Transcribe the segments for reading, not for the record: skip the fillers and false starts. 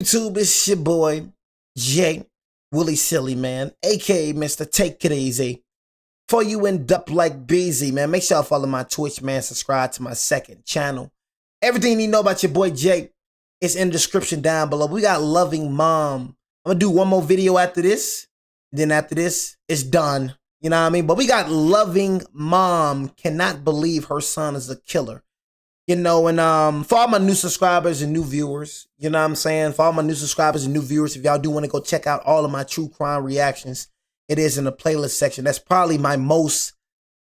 YouTube, it's your boy, Jay Willie Silly, man, aka Mr. Take It Easy. Before you end up like busy, man, make sure y'all follow my Twitch, man. Subscribe to my second channel. Everything you need to know about your boy Jay is in the description down below. We got Loving Mom. I'm gonna do one more video after this. Then after this, it's done. You know what I mean? But we got Loving Mom. Cannot believe her son is a killer. You know, and for all my new subscribers and new viewers, you know what I'm saying? For all my new subscribers and new viewers, if y'all do want to go check out all of my true crime reactions, it is in the playlist section. That's probably my most,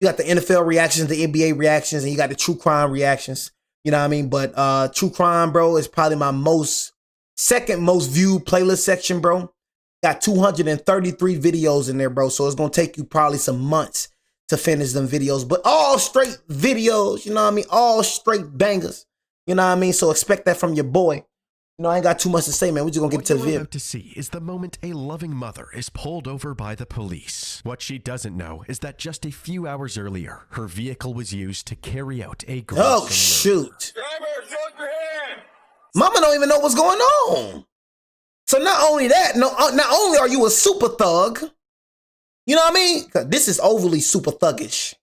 you got the NFL reactions, the NBA reactions, and you got the true crime reactions. You know what I mean? But true crime, bro, is probably my second most viewed playlist section, bro. Got 233 videos in there, bro. So it's going to take you probably some months to finish them videos, but all straight videos, you know what I mean? All straight bangers, you know what I mean? So expect that from your boy. You know, I ain't got too much to say, man. We're just gonna get to the video. What you're about to see is the moment a loving mother is pulled over by the police. What she doesn't know is that just a few hours earlier, her vehicle was used to carry out a gruesome Oh, shoot. Driver, show your hand. Mama don't even know what's going on. So not only that, not only are you a super thug, you know what I mean? 'Cause this is overly super thuggish.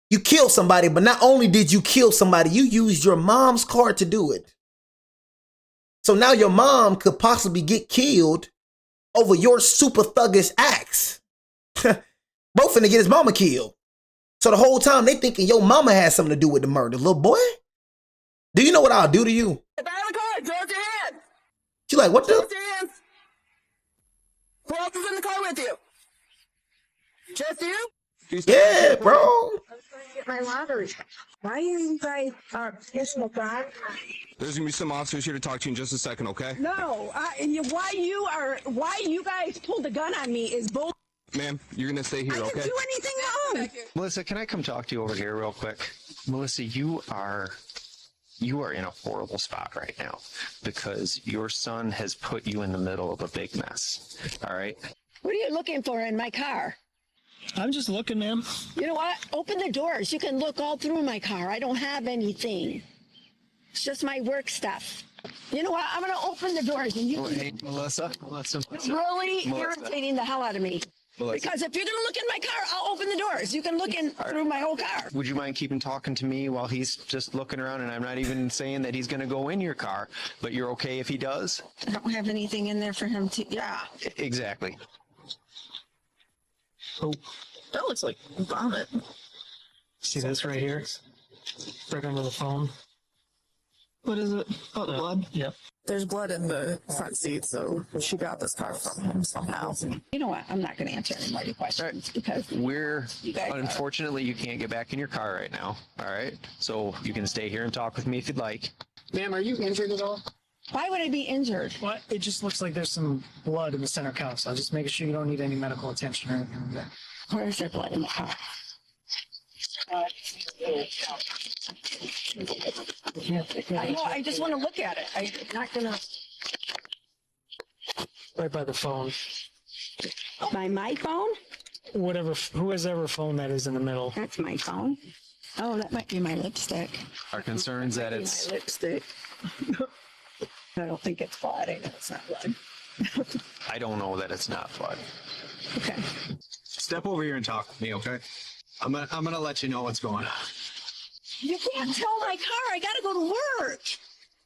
You killed somebody, but not only did you kill somebody, you used your mom's car to do it. So now your mom could possibly get killed over your super thuggish acts. Bro finna get his mama killed. So the whole time they thinking your mama has something to do with the murder. Little boy, do you know what I'll do to you? Get back in the car. Drop your hand. She like, what Drop the? your hands. Who else is in the car with you? Just you? Yeah, bro. I was trying to get my lottery. Why are you guys pissing us off? There's gonna be some officers here to talk to you in just a second, okay? No, why you guys pulled the gun on me is bull. Ma'am, you're gonna stay here, I didn't okay? do anything wrong. Melissa, can I come talk to you over here real quick? Melissa, you are in a horrible spot right now because your son has put you in the middle of a big mess. All right? What are you looking for in my car? I'm just looking, ma'am. You know what? Open the doors. You can look all through my car. I don't have anything. It's just my work stuff. You know what? I'm going to open the doors and you Oh, can... hey, Melissa. It's really irritating the hell out of me. Melissa. Because if you're going to look in my car, I'll open the doors. You can look in through my whole car. Would you mind keeping talking to me while he's just looking around? And I'm not even saying that he's going to go in your car, but you're okay if he does? I don't have anything in there for him to... Yeah. Exactly. Oh, that looks like vomit. See this right here? Right under the phone. What is it? Oh, blood? Yep. There's blood in the front seat, so she got this car from him somehow. You know what? I'm not going to answer any more of your questions because... You guys Unfortunately, you can't get back in your car right now. All right? So you can stay here and talk with me if you'd like. Ma'am, are you injured at all? Why would I be injured? What? It just looks like there's some blood in the center console. Just making sure you don't need any medical attention or anything like that. Where's there blood in the car? I just want to look at it. I'm not going to... Right by the phone. By my phone? Whatever, whoever phone that is in the middle. That's my phone. Oh, that might be my lipstick. Our concerns that it's... My lipstick. I don't think it's blood. I know it's not blood. I don't know that it's not blood. Okay. Step over here and talk with me, okay? I'm gonna let you know what's going on. You can't tell my car. I got to go to work.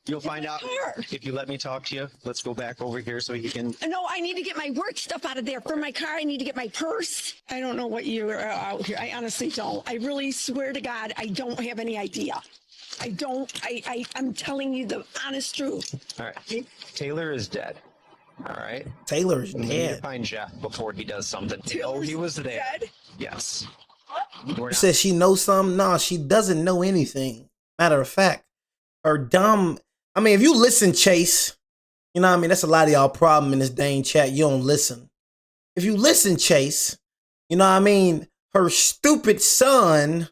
You'll find out car. if you let me talk to you. Let's go back over here so you can... No, I need to get my work stuff out of there. For my car, I need to get my purse. I don't know what you are out here. I honestly don't. I really swear to God, I don't have any idea. I don't. I'm telling you the honest truth. All right. Taylor is dead. All right. Taylor is We need to dead. find Jeff before he does something. Taylor's he was there. dead? Yes. She says she knows something. No, she doesn't know anything. Matter of fact, her dumb. I mean, if you listen, Chase, you know what I mean? That's a lot of y'all problem in this dang chat. You don't listen. If you listen, Chase, you know what I mean? Her stupid son,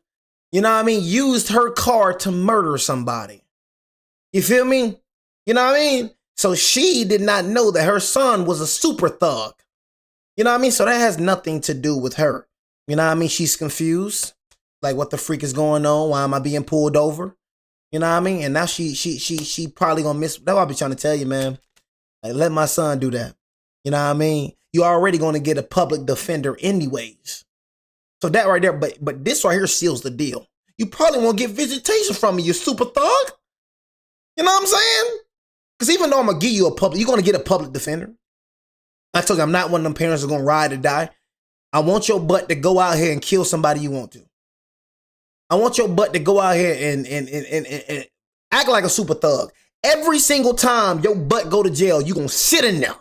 you know what I mean, used her car to murder somebody. You feel me? You know what I mean? So she did not know that her son was a super thug. You know what I mean? So that has nothing to do with her. You know what I mean? She's confused. Like, what the freak is going on? Why am I being pulled over? You know what I mean? And now she probably gonna miss. That's what I be trying to tell you, man. Like, let my son do that. You know what I mean? You're already going to get a public defender anyways. So that right there, but this right here seals the deal. You probably won't get visitation from me, you super thug. You know what I'm saying? Because even though I'm going to give you a public, you're going to get a public defender. I told you, I'm not one of them parents that's going to ride or die. I want your butt to go out here and kill somebody you want to. I want your butt to go out here and act like a super thug. Every single time your butt go to jail, you're going to sit in there.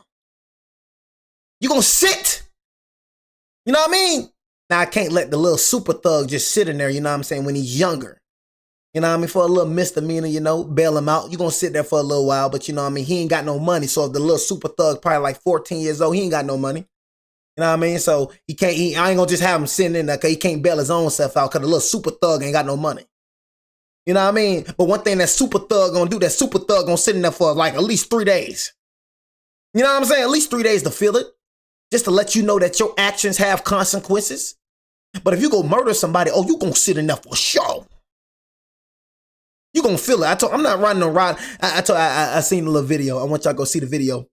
You're going to sit. You know what I mean? Now, I can't let the little super thug just sit in there, you know what I'm saying, when he's younger. You know what I mean? For a little misdemeanor, you know, bail him out. You're going to sit there for a little while, but you know what I mean? He ain't got no money. So if the little super thug probably like 14 years old, he ain't got no money. You know what I mean? So I ain't going to just have him sitting in there because he can't bail his own self out because the little super thug ain't got no money. You know what I mean? But one thing that super thug going to do, that super thug going to sit in there for like at least 3 days. You know what I'm saying? At least 3 days to feel it. Just to let you know that your actions have consequences. But if you go murder somebody, oh, you going to sit in there for sure. You going to feel it. I'm not riding no ride. I seen a little video. I want y'all to go see the video.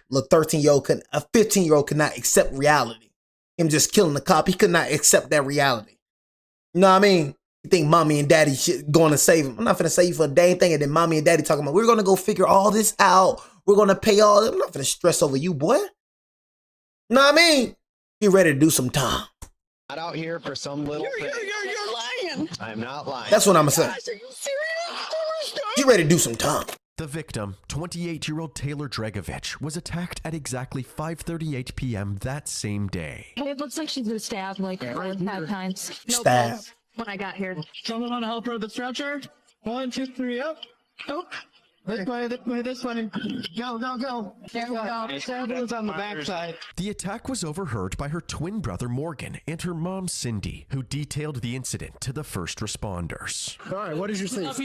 Little 13-year-old, a 15-year-old could not accept reality. Him just killing the cop. He could not accept that reality. You know what I mean? You think mommy and daddy going to save him. I'm not going to save you for a dang thing. And then mommy and daddy talking about, we're going to go figure all this out. We're going to pay all this. I'm not going to stress over you, boy. You know what I mean? Be ready to do some time. Not out here for some little thing. You're lying. I'm not lying. That's what I'm going to say. Gosh, are you serious? Get ready to do some time. The victim, 28-year-old Taylor Dragovich, was attacked at exactly 5:38 p.m. that same day. It looks like she's been stabbed like 5 times. No Stab. pulse when I got here. Someone want to help her with the stretcher? 1, 2, 3, up. Oh. This way, this way. Go. There we go. Someone's on the backside. The attack was overheard by her twin brother Morgan and her mom Cindy, who detailed the incident to the first responders. All right, what did you see? What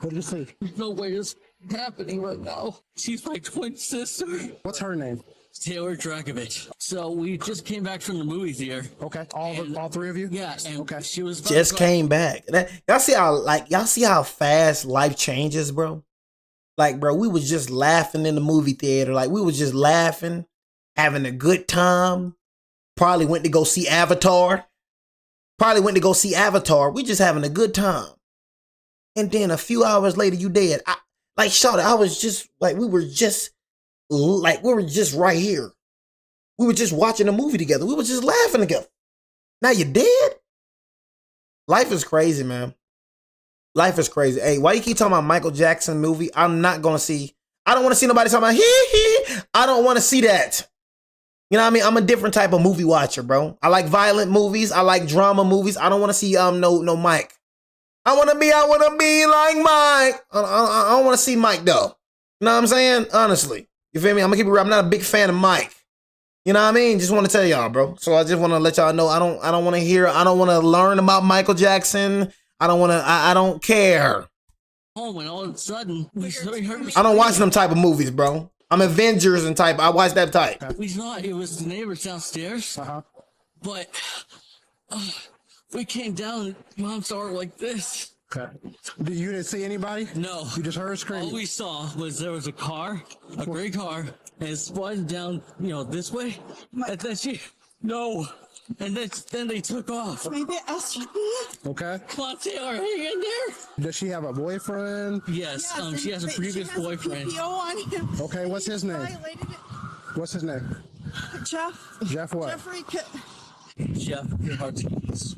did you see? No way is happening right now. She's my twin sister. What's her name? Taylor Dragovich. So we just came back from the movie theater. Okay, all 3 of you? Yeah, and okay. She was Just came back. Y'all see how fast life changes, bro? Like, bro, we was just laughing in the movie theater. Like, we was just laughing, having a good time. Probably went to go see Avatar. We just having a good time. And then a few hours later, you dead. Shawty, I was just like, we were just right here. We were just watching a movie together. We were just laughing together. Now you're dead? Life is crazy, man. Life is crazy. Hey, why you keep talking about Michael Jackson movie? I don't want to see nobody talking about hee. I don't want to see that. You know what I mean? I'm a different type of movie watcher, bro. I like violent movies. I like drama movies. I don't want to see no Mike. I want to be like Mike. I don't want to see Mike though. You know what I'm saying? Honestly. You feel me? I'm gonna keep it real. I'm not a big fan of Mike. You know what I mean? Just want to tell y'all, bro. So I just want to let y'all know I don't want to learn about Michael Jackson. I don't care. home and all of a sudden we heard. I don't watch them type of movies, bro. I'm Avengers and type. I watch that type. We thought it was the neighbors downstairs. But we came down and mom saw her like this. Okay. You didn't see anybody? No. You just heard her scream? All we saw was there was a car, a gray car, and it spun down, this way. And then and then they took off. Okay. Come on, Taylor, hang in there. Does she have a boyfriend? Yes, she has a previous boyfriend. Okay, what's his name? What's his name? Jeff. Jeff what? Jeff Kucharski.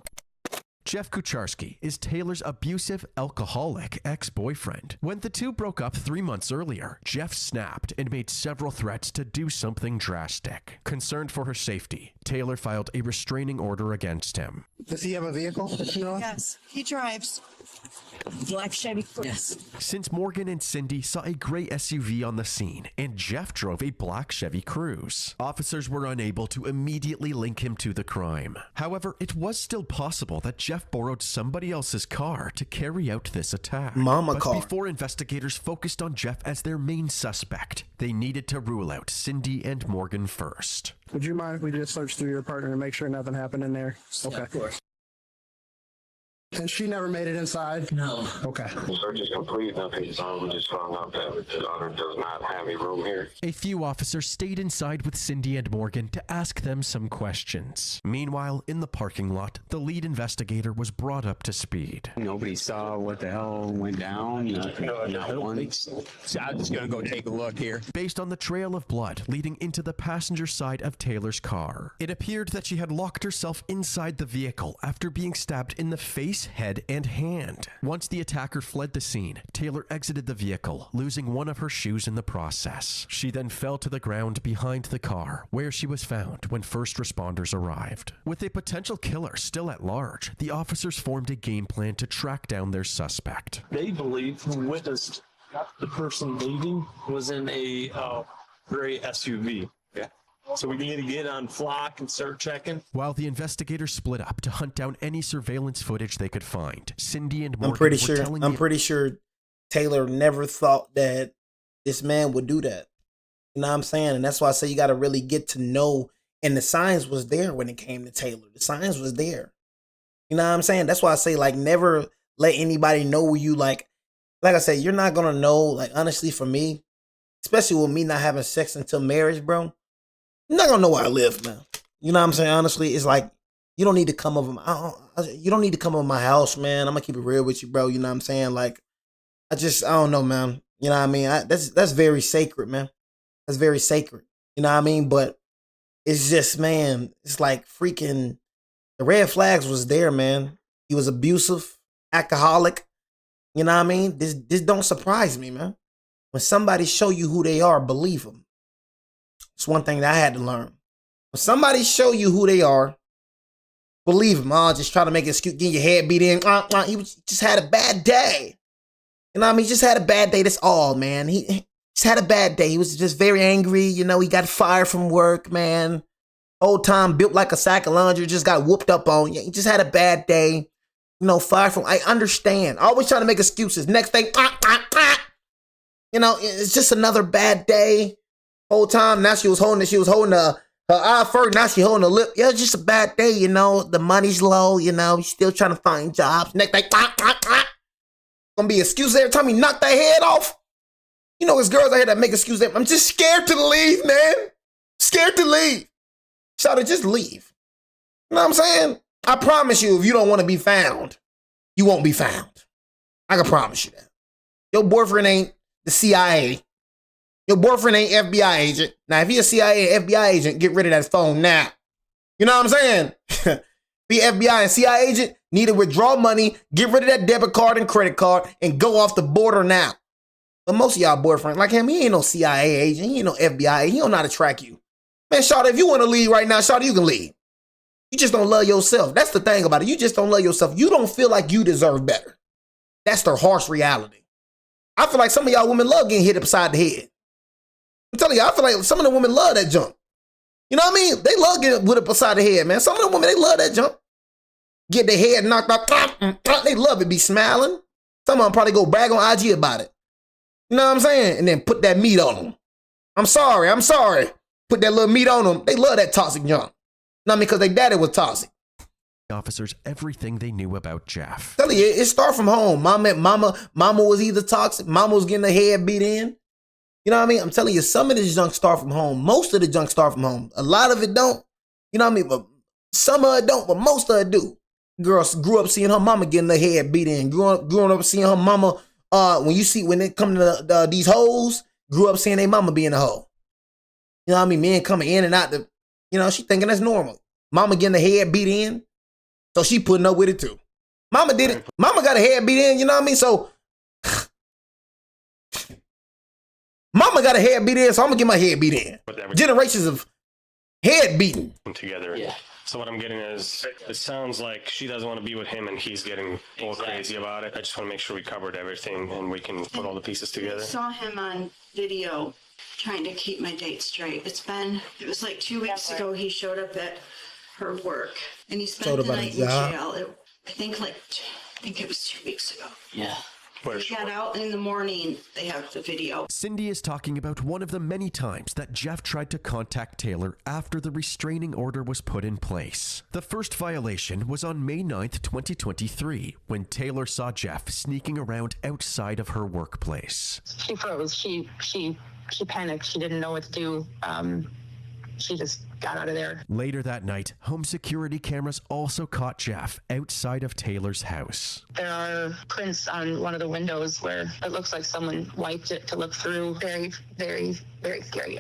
Jeff Kucharski is Taylor's abusive, alcoholic ex-boyfriend. When the two broke up 3 months earlier, Jeff snapped and made several threats to do something drastic. Concerned for her safety, Taylor filed a restraining order against him. Does he have a vehicle? Yes, he drives. Black Chevy. Yes. Since Morgan and Cindy saw a gray SUV on the scene and Jeff drove a black Chevy Cruze, officers were unable to immediately link him to the crime. However, it was still possible that Jeff borrowed somebody else's car to carry out this attack. But before investigators focused on Jeff as their main suspect, they needed to rule out Cindy and Morgan first. Would you mind if we just search through your partner and make sure nothing happened in there? Okay. Yeah, of course. And she never made it inside? No. Okay. The search is complete. Nothing is on. We just found out that the daughter does not have a room here. A few officers stayed inside with Cindy and Morgan to ask them some questions. Meanwhile, in the parking lot, the lead investigator was brought up to speed. Nobody saw what the hell went down. Not one. So I'm just gonna go take a look here. Based on the trail of blood leading into the passenger side of Taylor's car, it appeared that she had locked herself inside the vehicle after being stabbed in the face, head, and hand. Once the attacker fled the scene, Taylor exited the vehicle, losing one of her shoes in the process. She then fell to the ground behind the car, where she was found when first responders arrived. With a potential killer still at large, the officers formed a game plan to track down their suspect. They believe who witnessed the person leaving was in a gray SUV. Yeah. So we need to get on flock and start checking. While the investigators split up to hunt down any surveillance footage they could find, Cindy and Morgan I'm pretty sure Taylor never thought that this man would do that. You know what I'm saying? And that's why I say you got to really get to know. And the signs was there when it came to Taylor. The signs was there. You know what I'm saying? That's why I say, like, never let anybody know you, like I said, you're not going to know, like, honestly, for me, especially with me not having sex until marriage, bro, you're not going to know where I live, man. You know what I'm saying? Honestly, it's like, you don't need to come over you don't need to come over my house, man. I'm going to keep it real with you, bro. You know what I'm saying? Like, I don't know, man. You know what I mean? That's very sacred, man. That's very sacred. You know what I mean? But it's just, man, it's like freaking, the red flags was there, man. He was abusive, alcoholic. You know what I mean? This don't surprise me, man. When somebody show you who they are, believe them. It's one thing that I had to learn. When somebody show you who they are, believe them. Just try to make an excuse, get your head beat in. He just had a bad day. You know what I mean? He just had a bad day. That's all, man. He just had a bad day. He was just very angry. You know, he got fired from work, man. Old time built like a sack of laundry, just got whooped up on. He just had a bad day. You know, fired from, I understand. Always trying to make excuses. Next thing, you know, it's just another bad day. Whole time, now she was holding her eye first, now she holding her lip. Yeah, it's just a bad day, you know. The money's low, you know. He's still trying to find jobs. Next thing, gonna be excuses every time he knock that head off. You know, there's girls out here that make excuses. I'm just scared to leave, man. Scared to leave. Shout just leave. You know what I'm saying? I promise you, if you don't want to be found, you won't be found. I can promise you that. Your boyfriend ain't the CIA. Your boyfriend ain't FBI agent. Now, if he a CIA and FBI agent, get rid of that phone now. You know what I'm saying? Be FBI and CIA agent, need to withdraw money, get rid of that debit card and credit card, and go off the border now. But most of y'all boyfriends, like him, he ain't no CIA agent. He ain't no FBI agent. He don't know how to track you. Man, Shawty, if you want to leave right now, Shawty, you can leave. You just don't love yourself. That's the thing about it. You just don't love yourself. You don't feel like you deserve better. That's the harsh reality. I feel like some of y'all women love getting hit upside the head. I'm telling you, I feel like some of the women love that jump. You know what I mean? They love getting with up upside the head, man. Some of the women, they love that jump. Get their head knocked out. They love it, be smiling. Some of them probably go brag on IG about it. You know what I'm saying? And then put that meat on them. I'm sorry. Put that little meat on them. They love that toxic junk. Not because their daddy was toxic. Officers everything they knew about Jeff. Tell you, it start from home. Mama was either toxic. Mama was getting her head beat in. You know what I mean? I'm telling you, some of this junk start from home. Most of the junk start from home. A lot of it don't. You know what I mean? But some of it don't, but most of it do. Girls grew up seeing her mama getting her head beat in. Growing up seeing her mama, when it come to these hoes, grew up seeing their mama being a hoe. You know what I mean? Men coming in and out she thinking that's normal. Mama getting her head beat in, so she putting up with it too. Mama did it. Mama got her head beat in, you know what I mean? So Mama got a head beat in, so I'm gonna get my head beat in. Generations of head beating. Together. Yeah. So what I'm getting is, it sounds like she doesn't want to be with him and he's getting all crazy about it. I just want to make sure we covered everything and we can put all the pieces together. I saw him on video trying to keep my date straight. It was like 2 weeks ago he showed up at her work and he spent the night in jail. I think it was 2 weeks ago. Yeah. He got out in the morning. They have the video. Cindy is talking about one of the many times that Jeff tried to contact Taylor after the restraining order was put in place. The first violation was on May 9th, 2023, when Taylor saw Jeff sneaking around outside of her workplace. She froze. She panicked. She didn't know what to do. She just got out of there. Later that night, home security cameras also caught Jeff outside of Taylor's house. There are prints on one of the windows where it looks like someone wiped it to look through. Very, very, very scary.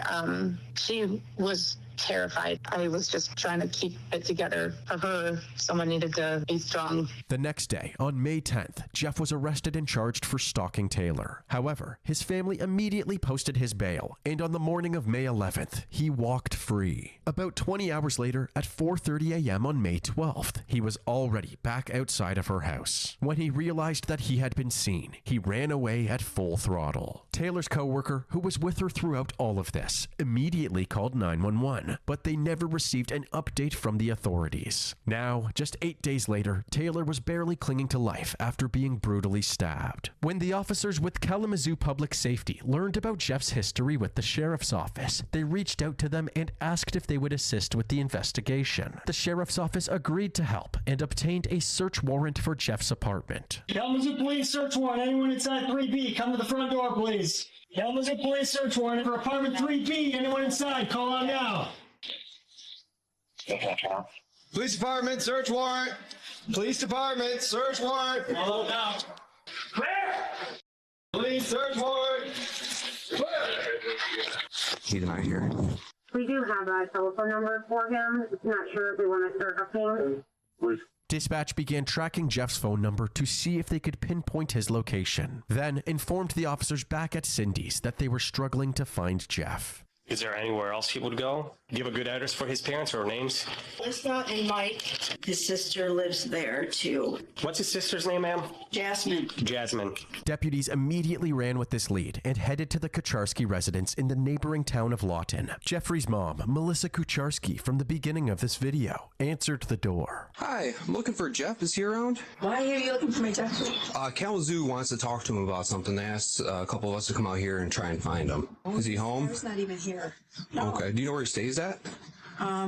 She was terrified. I was just trying to keep it together. For her, someone needed to be strong. The next day, on May 10th, Jeff was arrested and charged for stalking Taylor. However, his family immediately posted his bail, and on the morning of May 11th, he walked free. About 20 hours later, at 4:30 a.m. on May 12th, he was already back outside of her house. When he realized that he had been seen, he ran away at full throttle. Taylor's co-worker, who was with her throughout all of this, immediately called 911, but they never received an update from the authorities. Now, just 8 days later, Taylor was barely clinging to life after being brutally stabbed. When the officers with Kalamazoo Public Safety learned about Jeff's history with the sheriff's office, they reached out to them and asked if they would assist with the investigation. The sheriff's office agreed to help and obtained a search warrant for Jeff's apartment. Kalamazoo Police search warrant. Anyone inside 3B, come to the front door, please. Kalamazoo Police search warrant for apartment 3B. Anyone inside, call out now. Police department, search warrant. Police department, search warrant. Call out now. Clear. Police search warrant. Clear. He's not here. We do have a telephone number for him. Not sure if we want to start upping. Dispatch began tracking Jeff's phone number to see if they could pinpoint his location, then informed the officers back at Cindy's that they were struggling to find Jeff. Is there anywhere else he would go? Do you have a good address for his parents or names? Lisa and Mike, his sister lives there too. What's his sister's name, ma'am? Jasmine. Jasmine. Deputies immediately ran with this lead and headed to the Kucharski residence in the neighboring town of Lawton. Jeffrey's mom, Melissa Kucharski, from the beginning of this video, answered the door. Hi, I'm looking for Jeff. Is he around? Why are you looking for me, Jeff? Kalamazoo wants to talk to him about something. They asked a couple of us to come out here and try and find him. Is he home? He's not even here. No. Okay. Do you know where he stays at?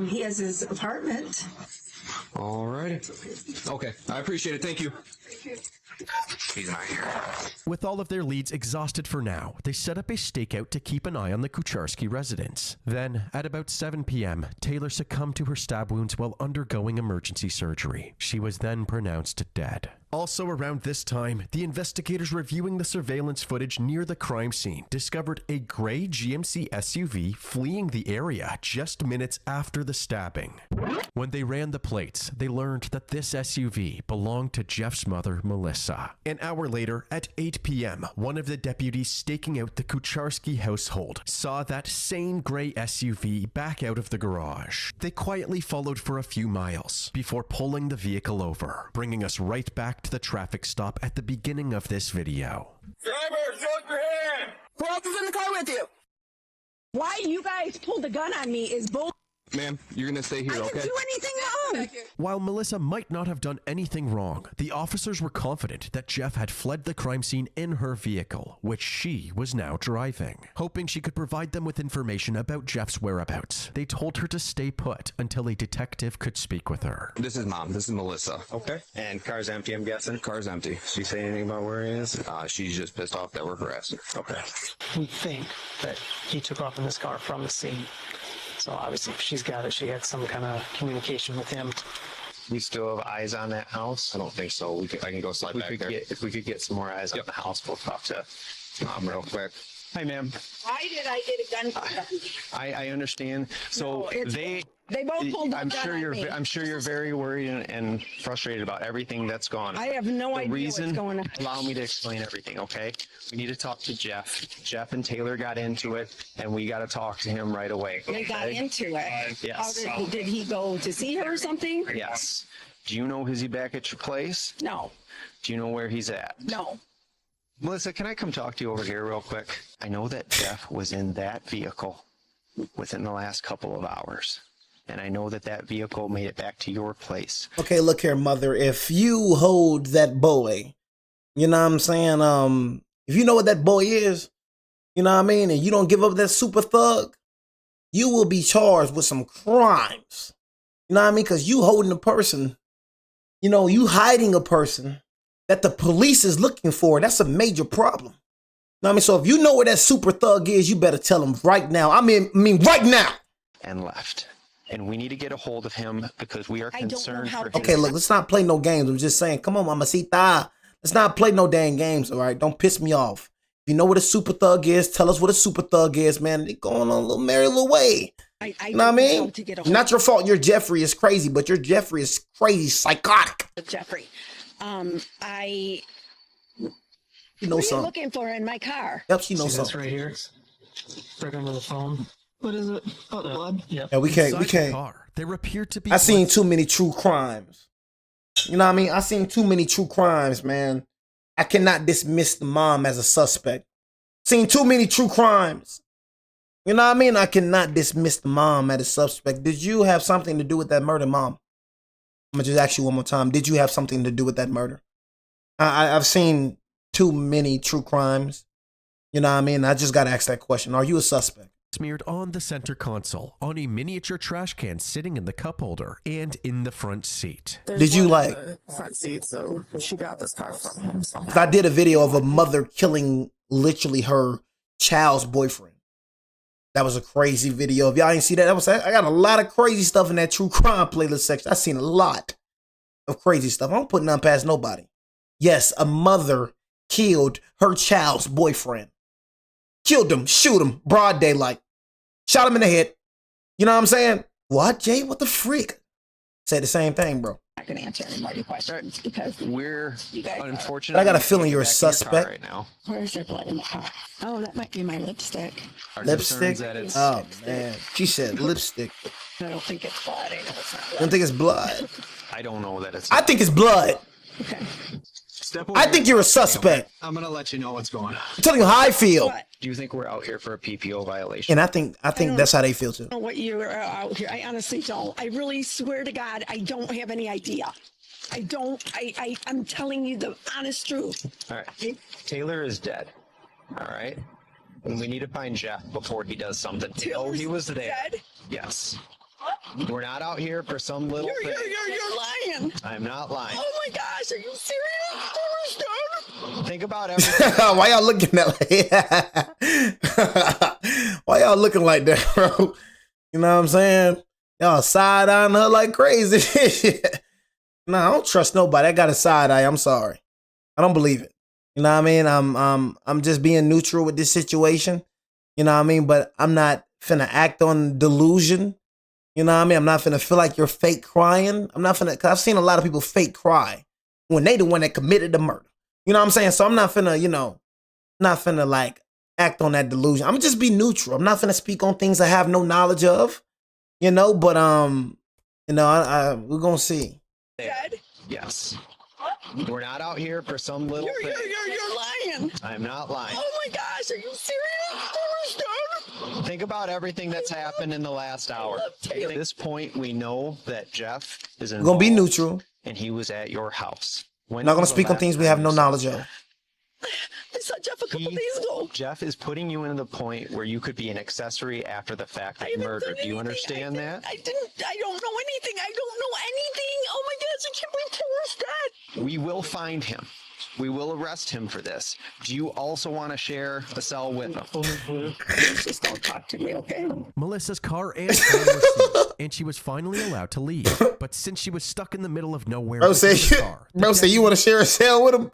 He has his apartment. All right. Okay. I appreciate it. Thank you. He's not here. With all of their leads exhausted for now, they set up a stakeout to keep an eye on the Kucharski residence. Then, at about 7 p.m., Taylor succumbed to her stab wounds while undergoing emergency surgery. She was then pronounced dead. Also around this time, the investigators reviewing the surveillance footage near the crime scene discovered a gray GMC SUV fleeing the area just minutes after the stabbing. When they ran the plates, they learned that this SUV belonged to Jeff's mother, Melissa. An hour later, at 8 p.m., one of the deputies staking out the Kucharski household saw that same gray SUV back out of the garage. They quietly followed for a few miles before pulling the vehicle over, bringing us right back to the traffic stop at the beginning of this video. Driver, show your hand! Who else is in the car with you? Why you guys pulled the gun on me is bull. Ma'am, you're going to stay here, I okay? didn't do anything wrong. While Melissa might not have done anything wrong, the officers were confident that Jeff had fled the crime scene in her vehicle, which she was now driving. Hoping she could provide them with information about Jeff's whereabouts, they told her to stay put until a detective could speak with her. This is Mom. This is Melissa. Okay. And car's empty, I'm guessing? Car's empty. She say anything about where he is? She's just pissed off that we're harassing her. Okay. We think that he took off in this car from the scene. So obviously, if she's got it, she had some kind of communication with him. We still have eyes on that house? I don't think so. I can go slide back there. If we could get some more eyes on the house, we'll talk to Mom real quick. Hi, ma'am. Why did I get a gun? I understand. So No, they both pulled I'm a gun sure on you're. me. I'm sure you're very worried and frustrated about everything that's gone. I have no idea what's reason, going on. Allow me to explain everything, okay? We need to talk to Jeff. Jeff and Taylor got into it, and we got to talk to him right away. They got okay? into it. Yes. Did he go to see her or something? Yes. Do you know, is he back at your place? No. Do you know where he's at? No. Melissa, can I come talk to you over here real quick? I know that Jeff was in that vehicle within the last couple of hours. And I know that that vehicle made it back to your place. Okay, look here, mother. If you hold that boy You know what I'm saying? If you know what that boy is, you know what I mean, and you don't give up that super thug, you will be charged with some crimes. You know what I mean? Because you holding a person, you know, you hiding a person that the police is looking for. That's a major problem. You know what I mean? So if you know where that super thug is, you better tell him right now. I mean right now. And left. And we need to get a hold of him because we are concerned for his... Okay, look, let's not play no games. I'm just saying, come on, mamacita. Let's not play no dang games, all right? Don't piss me off. If you know what a super thug is, tell us what a super thug is, man. They going on a little merry little way. You know what I mean? Not your fault. Your Jeffrey is crazy, but your Jeffrey is crazy, psychotic. Jeffrey, You know what are you something. looking for in my car? Yep, she knows See this something. right here? Right under the phone. What is it? Oh, the blood? Yeah. Yeah, we can't. Inside the car, there appeared to be. I seen too many true crimes. You know what I mean? I seen too many true crimes, man. I cannot dismiss the mom as a suspect. Seen too many true crimes. You know what I mean? I cannot dismiss the mom as a suspect. Did you have something to do with that murder, Mom? I'm gonna just ask you one more time. Did you have something to do with that murder? I've seen too many true crimes. You know what I mean? I just gotta ask that question. Are you a suspect? Smeared on the center console, on a miniature trash can sitting in the cup holder, and in the front seat. Did you like? Front seat, so she got this car from him. I did a video of a mother killing literally her child's boyfriend. That was a crazy video. If y'all ain't see that, I got a lot of crazy stuff in that true crime playlist section. I seen a lot of crazy stuff. I don't put nothing past nobody. Yes, a mother killed her child's boyfriend. Killed him, shoot him, broad daylight. Shot him in the head. You know what I'm saying? What, Jay? What the freak? Said the same thing, bro. I'm not going to answer any more of your questions because we're unfortunately. But I got a feeling you're a suspect. Right now. Where's your blood in the car? Oh, that might be my lipstick. Lipstick? Oh, man. She said lipstick. I don't think it's blood. I know it's not You don't think it's blood? I don't know that it's. I think it's blood. Okay. I think you're a suspect. I'm gonna let you know what's going on. I'm telling you how I feel. Do you think we're out here for a PPO violation? And I think that's how they feel too. I don't know what you are out here. I honestly don't. I really swear to God, I don't have any idea. I don't. I'm telling you the honest truth. All right. Taylor is dead. All right. And we need to find Jeff before he does something. Oh, he was there. Dead? Yes. We're not out here for some little thing. You're lying. I'm not lying. Oh my gosh, are you serious? Think about everything. Why y'all looking at Why y'all looking like that, bro? You know what I'm saying? Y'all side-eyeing her like crazy. Nah, I don't trust nobody. I got a side eye. I'm sorry. I don't believe it. You know what I mean? I'm just being neutral with this situation. You know what I mean? But I'm not finna act on delusion. You know what I mean? I'm not finna feel like you're fake crying. I'm not finna, cause I've seen a lot of people fake cry when they the one that committed the murder. You know what I'm saying? So I'm not finna, not finna like act on that delusion. I'm just be neutral. I'm not finna speak on things I have no knowledge of, but we're gonna see. Dead? Yes. We're not out here for some little thing. You're lying. I'm not lying. Oh my gosh, are you serious? Think about everything that's happened in the last hour. At this point, we know that Jeff is involved. We're gonna be neutral. And he was at your house. We're not gonna speak on things we have no knowledge of. I saw Jeff a couple days ago. Jeff is putting you into the point where you could be an accessory after the fact of murder. Do you understand that? I don't know anything. I don't know anything. Oh my gosh, I can't believe Taylor's dead. We will find him. We will arrest him for this. Do you also want to share a cell with him? Just don't talk to me, okay? Melissa's car and phone were seized, and she was finally allowed to leave. But since she was stuck in the middle of nowhere, Bro say you want to share a cell with him?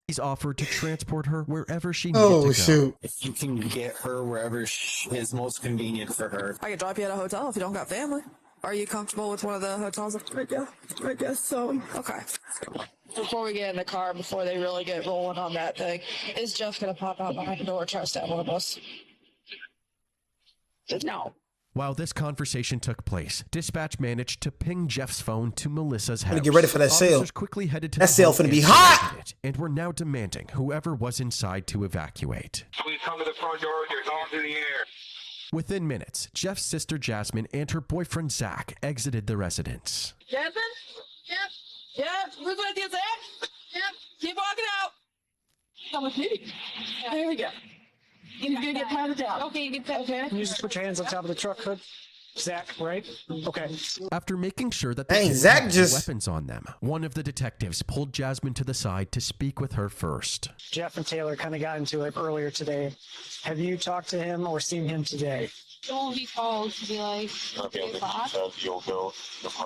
He's offered to transport her wherever she needed Oh to go. shoot! If you can get her wherever is most convenient for her. I could drop you at a hotel if you don't got family. Are you comfortable with one of the hotels? I guess so. Okay. Before we get in the car, before they really get rolling on that thing, is Jeff gonna pop out behind the door and try to stab one of us? No. While this conversation took place, dispatch managed to ping Jeff's phone to Melissa's house. Gotta get ready for that sale. Officers quickly headed to that the sale home finna be and hot. surrounded it, and were now demanding whoever was inside to evacuate. Please come to the front door with your arms in the air. Within minutes, Jeff's sister Jasmine and her boyfriend Zach exited the residence. Jasmine? Jeff? Who's with you, Zach? Keep walking out. Come with me. There we go. You're gonna get patted down. Okay, you get patted down. Can you just put your hands on top of the truck hood? Zach, right? Okay. After making sure that they Dang, didn't Zach have just- weapons on them, one of the detectives pulled Jasmine to the side to speak with her first. Jeff and Taylor kind of got into it earlier today. Have you talked to him or seen him today? Don't be called to be like,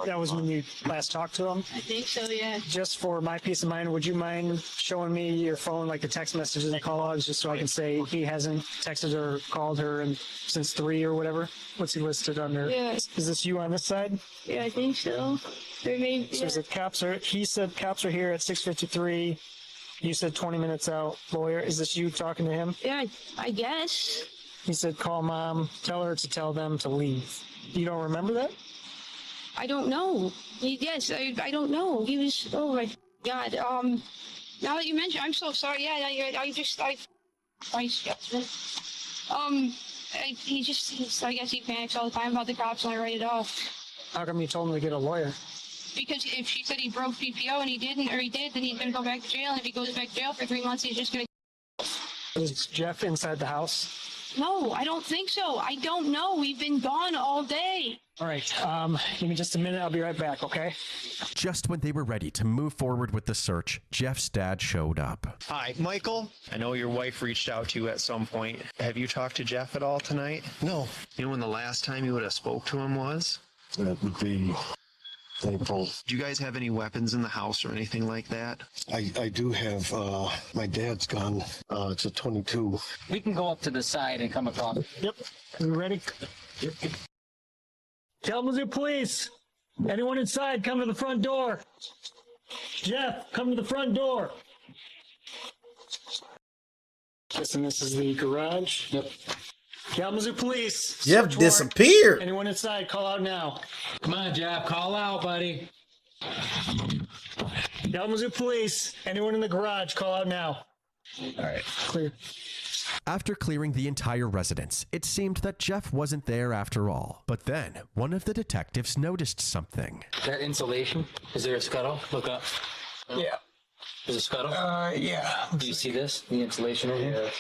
That was when you last talked to him? I think so, yeah. Just for my peace of mind, would you mind showing me your phone, like the text messages and call logs, just so I can say he hasn't texted or called her since 3 or whatever? What's he listed under? Yeah. Is this you on this side? Yeah, I think so. Maybe, So is it he said cops are here at 6:53. You said 20 minutes out. Lawyer, is this you talking to him? Yeah, I guess. He said, call mom, tell her to tell them to leave. You don't remember that? I don't know. Yes, I don't know. He was, oh my God. Now that you mention, I'm so sorry. Yeah, I guess he panics all the time about the cops and I write it off. How come you told him to get a lawyer? Because if she said he broke PPO and he didn't, or he did, then he's gonna go back to jail. And if he goes back to jail for 3 months, he's just gonna. Is Jeff inside the house? No, I don't think so. I don't know. We've been gone all day. All right, give me just a minute. I'll be right back, okay? Just when they were ready to move forward with the search, Jeff's dad showed up. Hi, Michael. I know your wife reached out to you at some point. Have you talked to Jeff at all tonight? No. You know when the last time you would have spoke to him was? That would be April. Do you guys have any weapons in the house or anything like that? I do have my dad's gun. It's a 22. We can go up to the side and come across. Yep. You ready? Yep. Kalamazoo Police. Anyone inside, come to the front door. Jeff, come to the front door. Guessing this is the garage. Yep. Kalamazoo Police. Jeff search disappeared. warrant. Anyone inside, call out now. Come on, Jeff, call out, buddy. Kalamazoo Police. Anyone in the garage, call out now. All right. Clear. After clearing the entire residence, it seemed that Jeff wasn't there after all. But then, one of the detectives noticed something. That insulation, is there a scuttle? Look up. Yeah. There's a scuttle? Yeah. Do you see this? The insulation over here?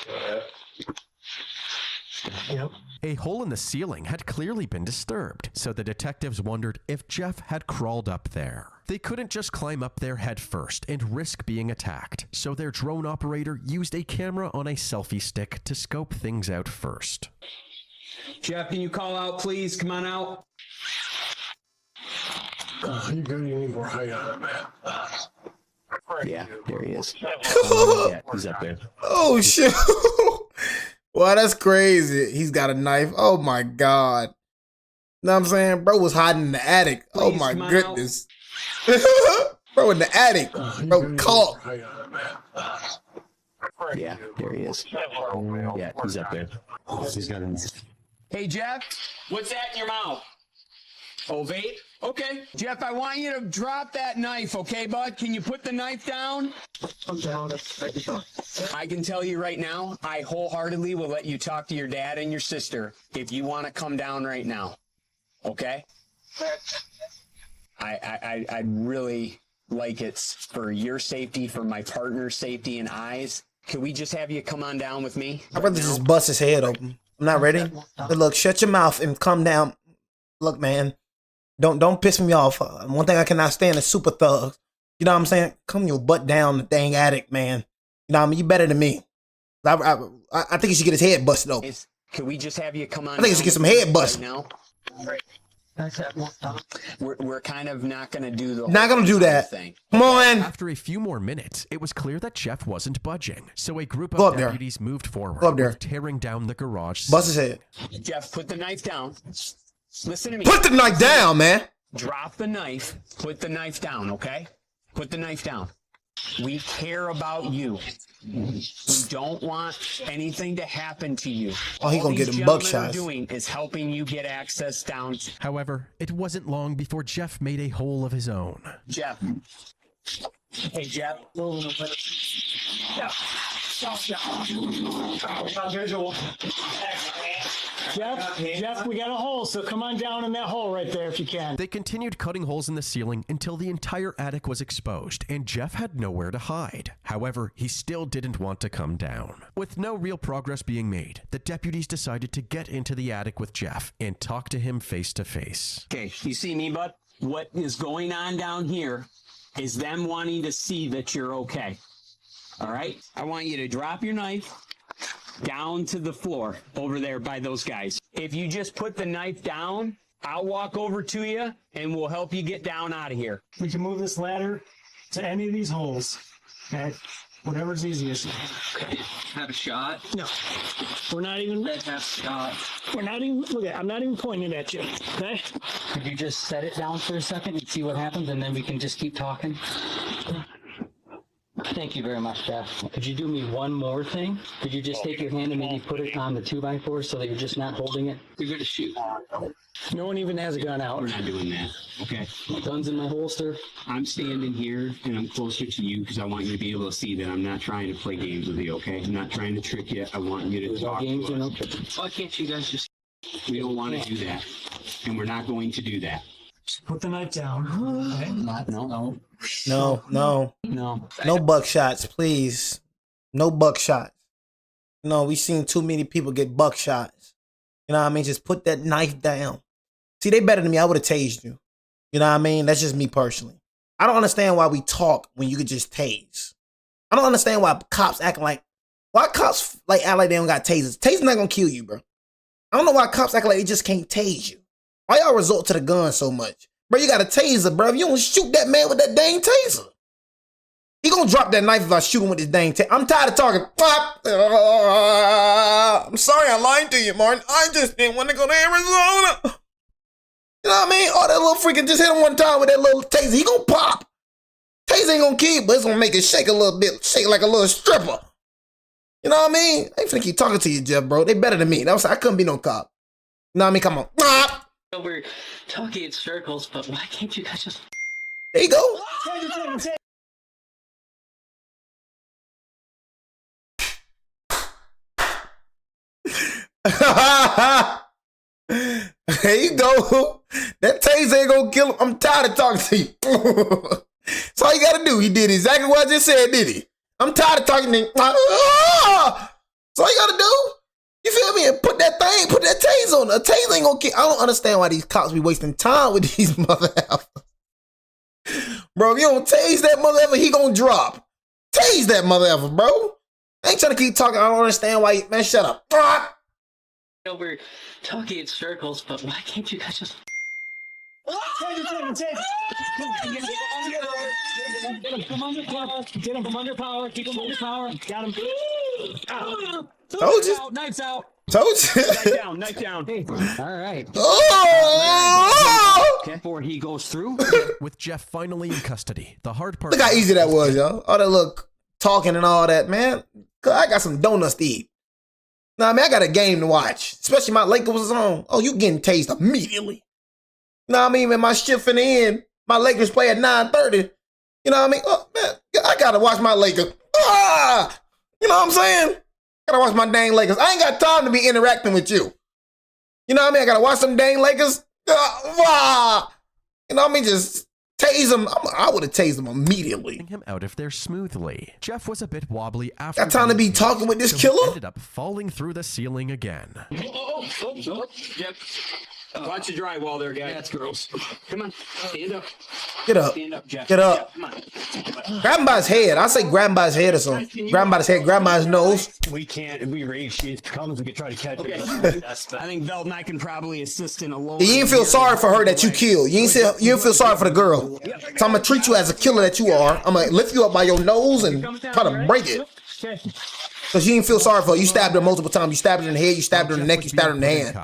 Yep. A hole in the ceiling had clearly been disturbed, so the detectives wondered if Jeff had crawled up there. They couldn't just climb up there head first and risk being attacked, so their drone operator used a camera on a selfie stick to scope things out first. Jeff, can you call out, please? Come on out. You got any more height on that, man? Yeah, there he is. Yeah, he's up there. Oh, shit. Wow, that's crazy. He's got a knife. Oh, my God. Know what I'm saying? Bro was hiding in the attic. Oh, Please, my come on goodness. Bro in the attic. Bro caught. Yeah, there he is. Yeah, he's up there. He's got him. Hey, Jeff, what's that in your mouth? Oh, vape? Okay. Jeff, I want you to drop that knife, okay, bud? Can you put the knife down? I can tell you right now, I wholeheartedly will let you talk to your dad and your sister if you want to come down right now. Okay? I'd really like it for your safety, for my partner's safety and eyes. Could we just have you come on down with me? I'd rather just bust his head open. I'm not ready. But look, shut your mouth and come down. Look, man. Don't piss me off. One thing I cannot stand is super thugs. You know what I'm saying? Come your butt down the dang attic, man. You know what I mean? You better than me. I think he should get his head busted open. Could we just have you come on? I think he should get some head busted. Right now. We're kind of not going to do the Not gonna do that. thing. Come on. After a few more minutes, it was clear that Jeff wasn't budging, so a group Go of up there. deputies moved forward, Go up there. with tearing down the garage. Bust his head. Jeff, put the knife down. Listen to me. Put the knife down, man. Drop the knife. Put the knife down, okay? Put the knife down. We care about you. We don't want anything to happen to you. Oh, he All gonna get these them gentlemen buckshots. are doing is helping you get access down. However, it wasn't long before Jeff made a hole of his own. Jeff. Hey, Jeff. Jeff, we got a hole, so come on down in that hole right there if you can. They continued cutting holes in the ceiling until the entire attic was exposed and Jeff had nowhere to hide. However, he still didn't want to come down. With no real progress being made, the deputies decided to get into the attic with Jeff and talk to him face to face. Okay, you see me, bud? What is going on down here is them wanting to see that you're okay. All right? I want you to drop your knife down to the floor over there by those guys. If you just put the knife down, I'll walk over to you and we'll help you get down out of here. We can move this ladder to any of these holes. Okay? Whatever's easiest. Okay. Have a shot? No. We're not even. Have a shot. We're not even. Look at. I'm not even pointing at you. Okay? Could you just set it down for a second and see what happens, and then we can just keep talking? Thank you very much, Jeff. Could you do me one more thing? Could you just take your hand and maybe put it on the 2x4 so that you're just not holding it? You're gonna shoot. No one even has a gun out. We're not doing that. Okay. Gun's in my holster. I'm standing here and I'm closer to you because I want you to be able to see that I'm not trying to play games with you, okay? I'm not trying to trick you. I want you to talk games to or no us. tricking? Why can't you guys just... We don't want to do that. And we're not going to do that. Just put the knife down. Okay? No buckshots, please. No buckshots. No, we seen too many people get buckshots. You know what I mean? Just put that knife down. See, they better than me. I would have tased you. You know what I mean? That's just me personally. I don't understand why we talk when you could just tase. I don't understand why cops act like... Why cops like act like they don't got tasers? Tasers not gonna kill you, bro. I don't know why cops act like they just can't tase you. Why y'all resort to the gun so much? Bro, you got a taser, bro. If you don't shoot that man with that dang taser, he gonna drop that knife if I shoot him with this dang taser. I'm tired of talking. I'm sorry I lied to you, Martin. I just didn't want to go to Arizona. You know what I mean? Oh, that little freaking just hit him one time with that little taser. He gonna pop. Taser ain't gonna kill you, but it's gonna make it shake a little bit. Shake like a little stripper. You know what I mean? I ain't finna keep talking to you, Jeff, bro. They better than me. That was, I couldn't be no cop. You know what I mean? Come on. We're talking in circles, but why can't you guys just... There you go. There you go. That taser ain't gonna kill him. I'm tired of talking to you. That's all you gotta do. He did exactly what I just said, did he? I'm tired of talking to you. That's all you gotta do. You feel me? And put that taser on. A taser ain't gonna kill. I don't understand why these cops be wasting time with these mother effers. Bro, if you don't tase that mother effer, he gonna drop. Tase that mother effer, bro. I ain't trying to keep talking. I don't understand why man, shut up. We're talking in circles, but why can't you guys just... Get him from under power. Keep him under power. Got him. Told you. Knives out. Told you. Knife down. All right. Oh! Before he goes through. With Jeff finally in custody, the hard part... Look how easy that was, y'all. All that little talking and all that, man. I got some donuts to eat. Nah, man, I got a game to watch. Especially my Lakers was on. Oh, you getting tased immediately. You know what I mean? When my shift in the end, my Lakers play at 9:30. You know what I mean? Oh, man, I gotta watch my Lakers. You know what I'm saying? Gotta watch my dang Lakers. I ain't got time to be interacting with you. You know what I mean? I gotta watch them dang Lakers. You know what I mean? Just tase him. I would have tased him immediately. Getting him out of there smoothly. Jeff was a bit wobbly after... Got time to be talking with this killer? He ended up falling through the ceiling again. Jeff. Watch the drywall there, guys. That's gross. Come on. Stand up. Get up. Stand up, Jeff. Get up. Jeff, come on. Grab him by his head. I say grab him by his head or something. Grab him by his head. Grab him by his nose. We can't. If we rage, she comes, we can try to catch Okay. her. I think Velton and I can probably assist in a lower... You ain't feel sorry for her that you killed. You ain't feel sorry for the girl. So I'm gonna treat you as a killer that you are. I'm gonna lift you up by your nose and try to break it. Because you didn't feel sorry for her. You stabbed her multiple times. You stabbed her in the head, you stabbed her in the neck, you stabbed her in the hand.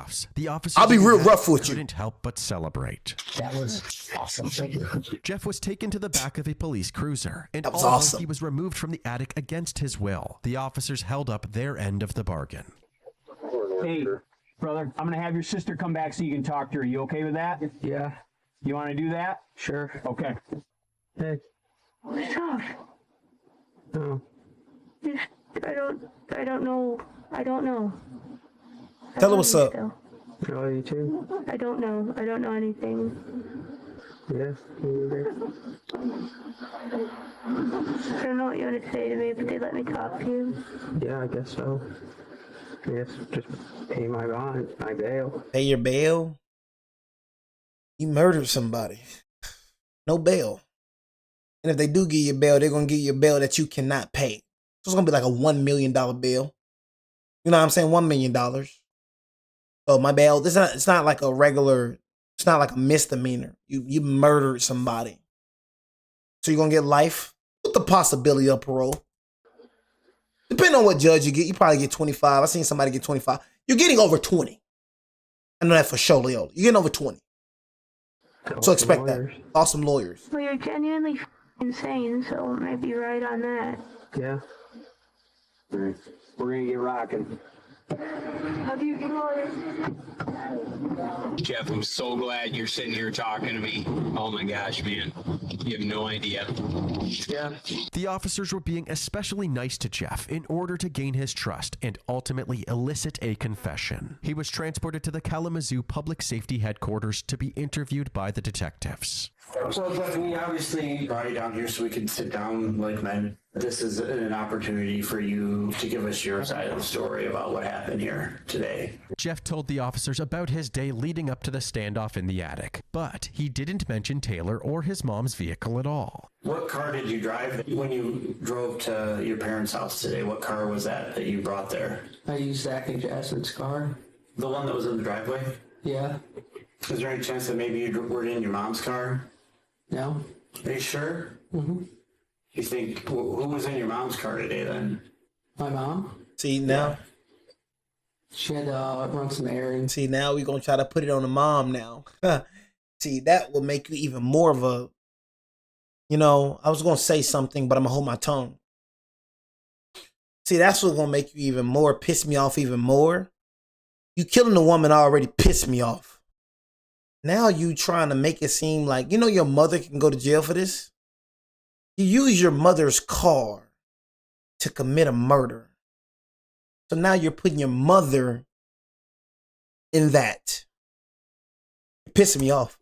I'll be real rough with you. Couldn't help but celebrate. That was awesome. Jeff was taken to the back of a police cruiser, and That was awesome. he was removed from the attic against his will. The officers held up their end of the bargain. Hey, brother, I'm going to have your sister come back so you can talk to her. You okay with that? Yeah. You want to do that? Sure. Okay. Hey. What's up? Oh. I don't know. Tell her what's up. Oh, you too? I don't know. I don't know anything. Yeah, me either. I don't know what you want to say to me, but they let me talk to you. Yeah, I guess so. I guess just pay my bond, my bail. Pay your bail? You murdered somebody. No bail. And if they do give you a bail, they're going to give you a bail that you cannot pay. So it's going to be like a $1 million bill. You know what I'm saying? $1 million. So my bail, it's not like a regular, it's not like a misdemeanor. You murdered somebody. So you're going to get life with the possibility of parole. Depending on what judge you get, you probably get 25. I seen somebody get 25. You're getting over 20. I know that for sure, Leo. You're getting over 20. So expect that. Awesome lawyers. Well, you're genuinely insane, so I might be right on that. Yeah. All right. We're going to get rocking. How do you get lawyers? Jeff, I'm so glad you're sitting here talking to me. Oh my gosh, man. You have no idea. Yeah. The officers were being especially nice to Jeff in order to gain his trust and ultimately elicit a confession. He was transported to the Kalamazoo Public Safety Headquarters to be interviewed by the detectives. Well, Jeff, we obviously brought you down here so we can sit down like men. This is an opportunity for you to give us your side of the story about what happened here today. Jeff told the officers about his day leading up to the standoff in the attic, but he didn't mention Taylor or his mom's vehicle at all. What car did you drive when you drove to your parents' house today? What car was that you brought there? I used Zach and Jasmine's car. The one that was in the driveway? Yeah. Is there any chance that maybe you were in your mom's car? No. Are you sure? Mm-hmm. You think, who was in your mom's car today then? My mom. See, now. She had to run some errands. See, now we're going to try to put it on the mom now. See, that will make you even more of a, you know, I was going to say something, but I'm going to hold my tongue. See, that's what's going to make you even more, piss me off even more. You killing the woman already pissed me off. Now you trying to make it seem like, you know, your mother can go to jail for this? You use your mother's car to commit a murder. So now you're putting your mother in that. You're pissing me off.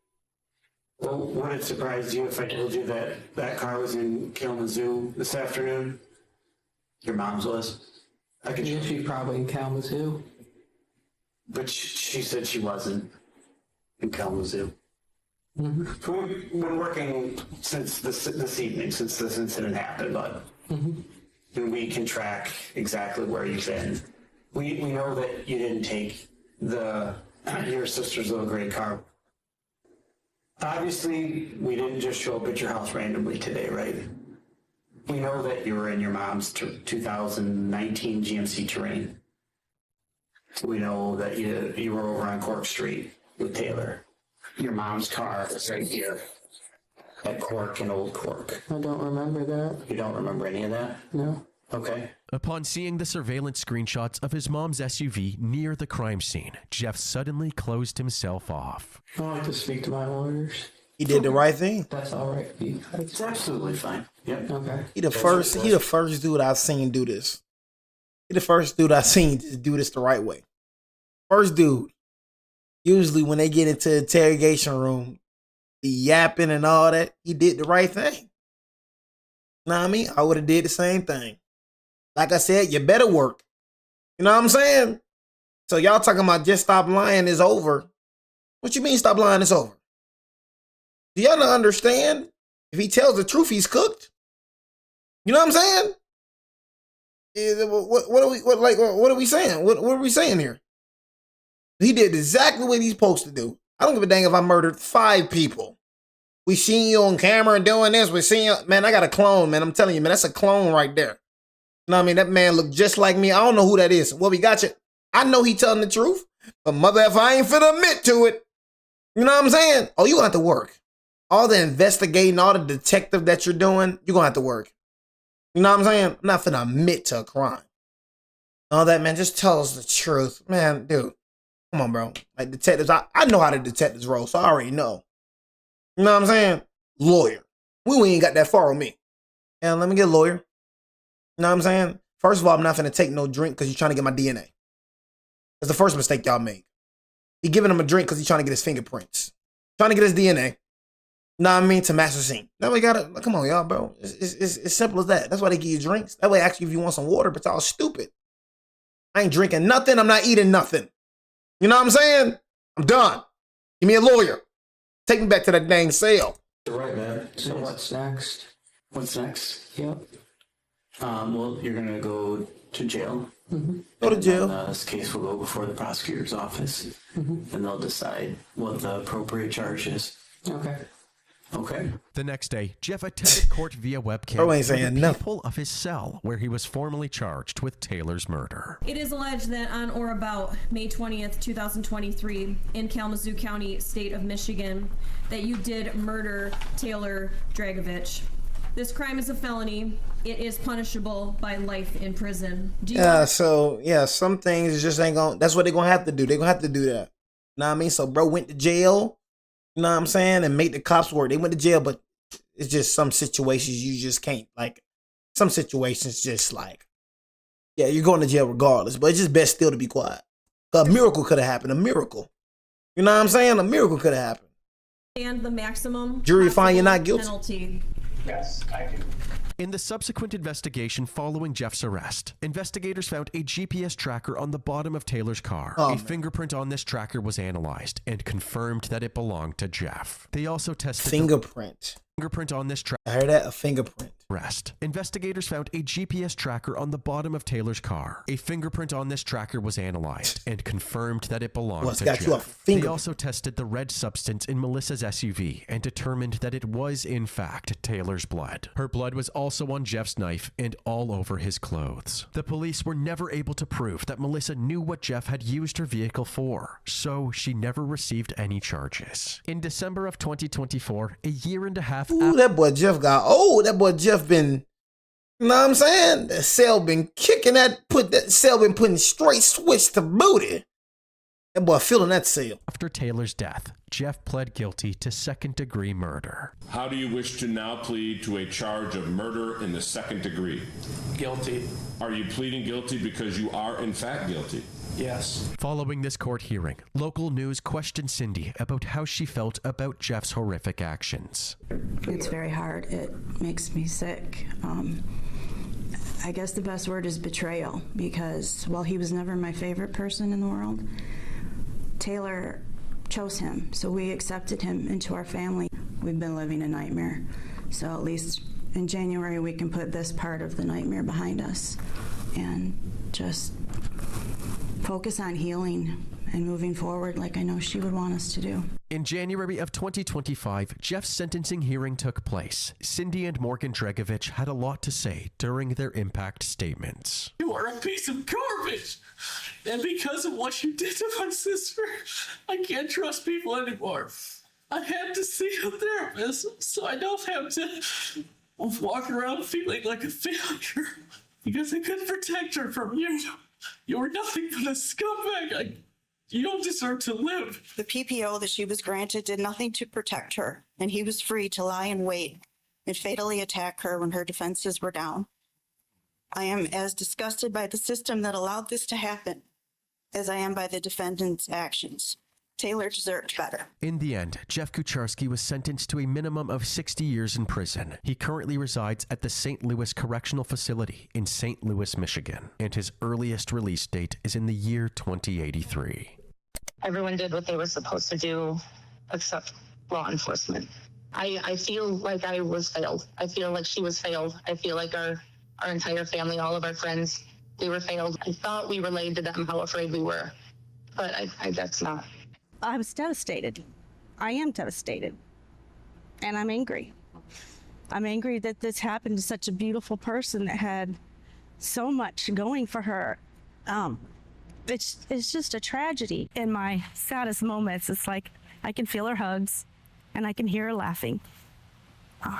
Well, would it surprise you if I told you that that car was in Kalamazoo this afternoon? Your mom's was? She's probably in Kalamazoo. But she said she wasn't in Kalamazoo. Mm-hmm. So we've been working since this evening, since this incident happened, but and we can track exactly where you've been. We know that you didn't take your sister's little gray car. Obviously, we didn't just show up at your house randomly today, right? We know that you were in your mom's 2019 GMC Terrain. We know that you were over on Cork Street with Taylor. Your mom's car is right here at Cork and Old Cork. I don't remember that. You don't remember any of that? No. Okay. Upon seeing the surveillance screenshots of his mom's SUV near the crime scene, Jeff suddenly closed himself off. I'll have to speak to my lawyers. He did the right thing. That's all right. It's absolutely fine. Yep. Okay. He the first dude I've seen do this. He the first dude I've seen to do this the right way. First dude. Usually when they get into the interrogation room, the yapping and all that, he did the right thing. Know what I mean? I would have did the same thing. Like I said, you better work. You know what I'm saying? So y'all talking about just stop lying is over. What you mean stop lying is over? Do y'all not understand? If he tells the truth, he's cooked. You know what I'm saying? What are we saying? What are we saying here? He did exactly what he's supposed to do. I don't give a dang if I murdered 5 people. We seen you on camera doing this. We seen you. Man, I got a clone, man. I'm telling you, man, that's a clone right there. You know what I mean? That man looked just like me. I don't know who that is. Well, we got you. I know he telling the truth. But mother, if I ain't finna admit to it, you know what I'm saying? Oh, you gonna have to work. All the investigating, all the detective that you're doing, you're gonna have to work. You know what I'm saying? I'm not finna admit to a crime. All that, man, just tell us the truth. Man, dude. Come on, bro. Like detectives, I know how the detectives roll, so I already know. You know what I'm saying? Lawyer. We ain't got that far with me. And let me get a lawyer. You know what I'm saying? First of all, I'm not finna take no drink because you're trying to get my DNA. That's the first mistake y'all make. He giving him a drink because he's trying to get his fingerprints. Trying to get his DNA. Know what I mean? To match the scene. That way, come on, y'all, bro. It's simple as that. That's why they give you drinks. That way, actually, if you want some water, but y'all stupid. I ain't drinking nothing. I'm not eating nothing. You know what I'm saying? I'm done. Give me a lawyer. Take me back to that dang cell. Right, man. So what's next? What's next? Yep. Well, you're gonna go to jail. Go to jail. This case will go before the prosecutor's office, and they'll decide what the appropriate charge is. Okay. Okay. The next day, Jeff attended court via webcam Bro ain't with the saying nothing. people of his cell where he was formally charged with Taylor's murder. It is alleged that on or about May 20th, 2023, in Kalamazoo County, state of Michigan, that you did murder Taylor Dragovich. This crime is a felony. It is punishable by life in prison. Some things just ain't gonna, that's what they're gonna have to do. They're gonna have to do that. Know what I mean? So bro went to jail, you know what I'm saying, and made the cops work. They went to jail, but it's just some situations you just can't, like, some situations just like, yeah, you're going to jail regardless, but it's just best still to be quiet. A miracle could have happened, a miracle. You know what I'm saying? A miracle could have happened. And the maximum Jury find you not guilty. penalty. Yes, I do. In the subsequent investigation following Jeff's arrest, investigators found a GPS tracker on the bottom of Taylor's car. A fingerprint on this tracker was analyzed and confirmed that it belonged to Jeff. They also tested fingerprint on this tracker. I heard that, a fingerprint. Arrest. Investigators found a GPS tracker on the bottom of Taylor's car. A fingerprint on this tracker was analyzed and confirmed that it belonged to Jeff. They also tested the red substance in Melissa's SUV and determined that it was, in fact, Taylor's blood. Her blood was also on Jeff's knife and all over his clothes. The police were never able to prove that Melissa knew what Jeff had used her vehicle for, so she never received any charges. In December of 2024, a year and a half Ooh, that boy Jeff got old. That boy Jeff been, you know what I'm saying? That cell been kicking that cell been putting straight switch to booty. That boy feeling that cell. After Taylor's death, Jeff pled guilty to second-degree murder. How do you wish to now plead to a charge of murder in the second degree? Guilty. Are you pleading guilty because you are in fact guilty? Yes. Following this court hearing, local news questioned Cindy about how she felt about Jeff's horrific actions. It's very hard. It makes me sick. I guess the best word is betrayal, because while he was never my favorite person in the world, Taylor chose him, so we accepted him into our family. We've been living a nightmare, so at least in January we can put this part of the nightmare behind us and just focus on healing and moving forward like I know she would want us to do. In January of 2025, Jeff's sentencing hearing took place. Cindy and Morgan Dragovich had a lot to say during their impact statements. You are a piece of garbage! And because of what you did to my sister, I can't trust people anymore. I had to see a therapist so I don't have to walk around feeling like a failure because I couldn't protect her from you. You were nothing but a scumbag. You don't deserve to live. The PPO that she was granted did nothing to protect her, and he was free to lie in wait and fatally attack her when her defenses were down. I am as disgusted by the system that allowed this to happen as I am by the defendant's actions. Taylor deserved better. In the end, Jeff Kucharski was sentenced to a minimum of 60 years in prison. He currently resides at the St. Louis Correctional Facility in St. Louis, Michigan, and his earliest release date is in the year 2083. Everyone did what they were supposed to do, except law enforcement. I feel like I was failed. I feel like she was failed. I feel like our entire family, all of our friends, they were failed. I thought we relayed to them how afraid we were, but that's not. I was devastated. I am devastated. And I'm angry. I'm angry that this happened to such a beautiful person that had so much going for her. It's just a tragedy. In my saddest moments, it's like I can feel her hugs and I can hear her laughing.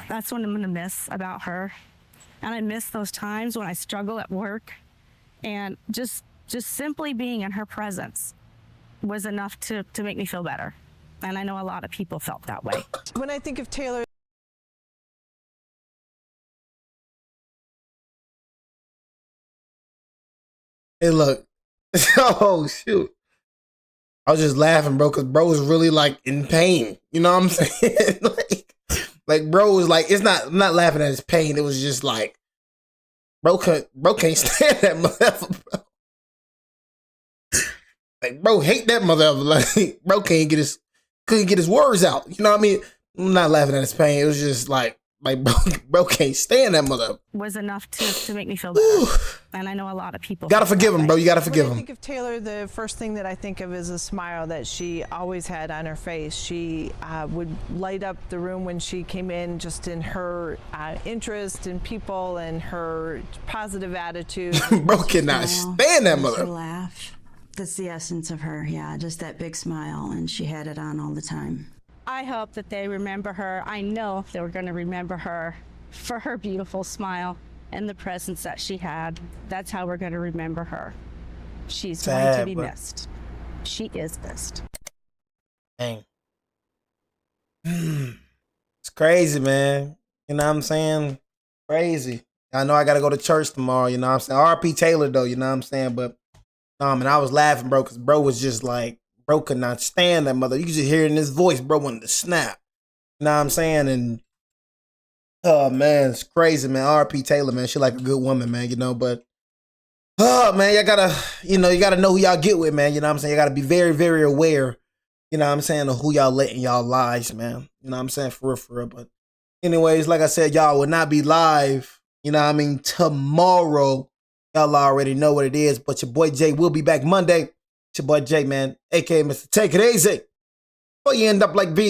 That's what I'm gonna miss about her. And I miss those times when I struggle at work, and just simply being in her presence was enough to make me feel better. And I know a lot of people felt that way. When I think of Taylor, hey, look. Oh, shoot. I was just laughing, bro, because bro was really like in pain. You know what I'm saying? like bro was like, I'm not laughing at his pain. It was just like, bro can't stand that motherfucker, bro. Like, bro hate that motherfucker. Like, bro couldn't get his words out. You know what I mean? I'm not laughing at his pain. It was just like bro can't stand that motherfucker. Was enough to make me feel better. And I know a lot of people. Gotta forgive him, bro. You gotta forgive When I him. think of Taylor, the first thing that I think of is a smile that she always had on her face. She would light up the room when she came in, just in her interest in people and her positive attitude. Bro cannot stand that Her mother. laugh. That's the essence of her. Yeah, just that big smile, and she had it on all the time. I hope that they remember her. I know they were going to remember her for her beautiful smile and the presence that she had. That's how we're going to remember her. She's going to be missed. She is missed. Dang. It's crazy, man. You know what I'm saying? Crazy. I know I gotta go to church tomorrow, you know what I'm saying? R.P. Taylor though, you know what I'm saying? But man, I was laughing, bro, because bro was just like, bro could not stand that mother. You could just hear in his voice, bro wanted to snap. You know what I'm saying? And oh man, it's crazy, man. R.P. Taylor, man, she like a good woman, man, you know, but oh man, you gotta know who y'all get with, man. You know what I'm saying? You gotta be very, very aware, you know what I'm saying, of who y'all let in y'all lives, man. You know what I'm saying? For real. But anyways, like I said, y'all will not be live, you know what I mean, tomorrow. Y'all already know what it is, but your boy Jay will be back Monday. It's your boy Jay, man, aka Mr. Take It Easy. Before you end up like B.